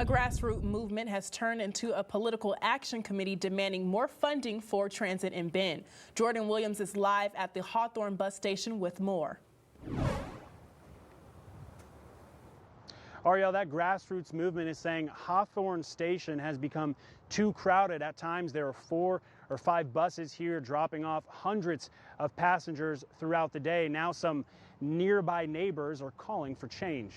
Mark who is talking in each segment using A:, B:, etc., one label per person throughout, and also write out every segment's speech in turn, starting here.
A: A grassroots movement has turned into a political action committee demanding more funding for transit in Bend. Jordan Williams is live at the Hawthorne bus station with more.
B: Ariel, that grassroots movement is saying Hawthorne Station has become too crowded. At times, there are 4 or 5 buses here dropping off hundreds of passengers throughout the day. Now some nearby neighbors are calling for change.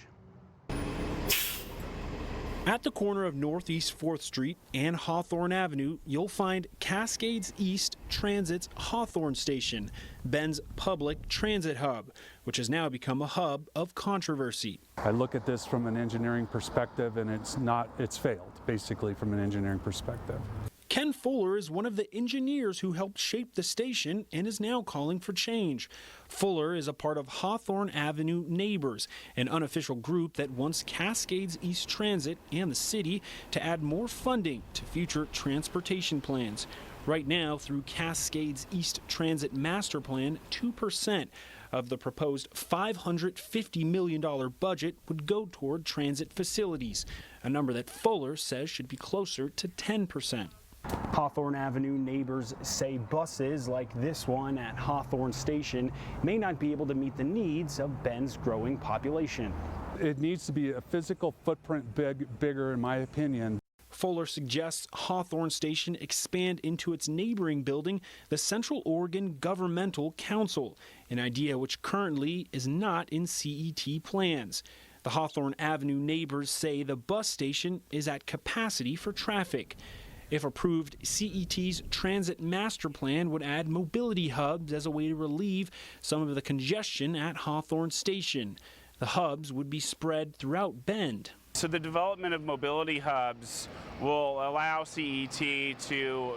C: At the corner of Northeast 4th Street and Hawthorne Avenue, you'll find Cascades East Transit's Hawthorne Station, Bend's public transit hub, which has now become a hub of controversy.
D: I look at this from an engineering perspective, and it's failed, basically, from an engineering perspective.
C: Ken Fuller is one of the engineers who helped shape the station and is now calling for change. Fuller is a part of Hawthorne Avenue Neighbors, an unofficial group that wants Cascades East Transit and the city to add more funding to future transportation plans. Right now, through Cascades East Transit Master Plan, 2% of the proposed $550 million budget would go toward transit facilities, a number that Fuller says should be closer to 10%.
B: Hawthorne Avenue neighbors say buses like this one at Hawthorne Station may not be able to meet the needs of Bend's growing population.
D: It needs to be a physical footprint bigger, in my opinion.
C: Fuller suggests Hawthorne Station expand into its neighboring building, the Central Oregon Governmental Council, an idea which currently is not in CET plans. The Hawthorne Avenue neighbors say the bus station is at capacity for traffic. If approved, CET's Transit Master Plan would add mobility hubs as a way to relieve some of the congestion at Hawthorne Station. The hubs would be spread throughout Bend.
E: So the development of mobility hubs will allow CET to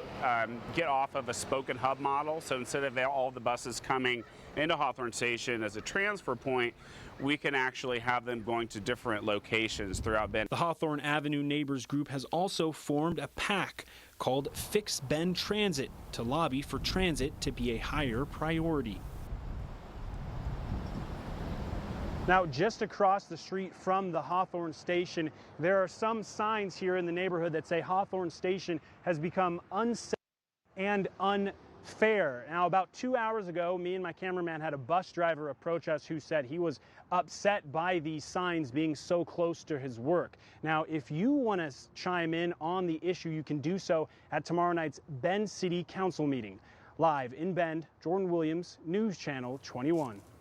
E: get off of a spoken hub model. So instead of all the buses coming into Hawthorne Station as a transfer point, we can actually have them going to different locations throughout Bend.
C: The Hawthorne Avenue Neighbors Group has also formed a PAC called Fix Bend Transit to lobby for transit to be a higher priority.
B: Now, just across the street from the Hawthorne Station, there are some signs here in the neighborhood that say Hawthorne Station has become unsafe and unfair. Now, about 2 hours ago, me and my cameraman had a bus driver approach us who said he was upset by these signs being so close to his work. Now, if you want to chime in on the issue, you can do so at tomorrow night's Bend City Council meeting. Live in Bend, Jordan Williams, News Channel 21.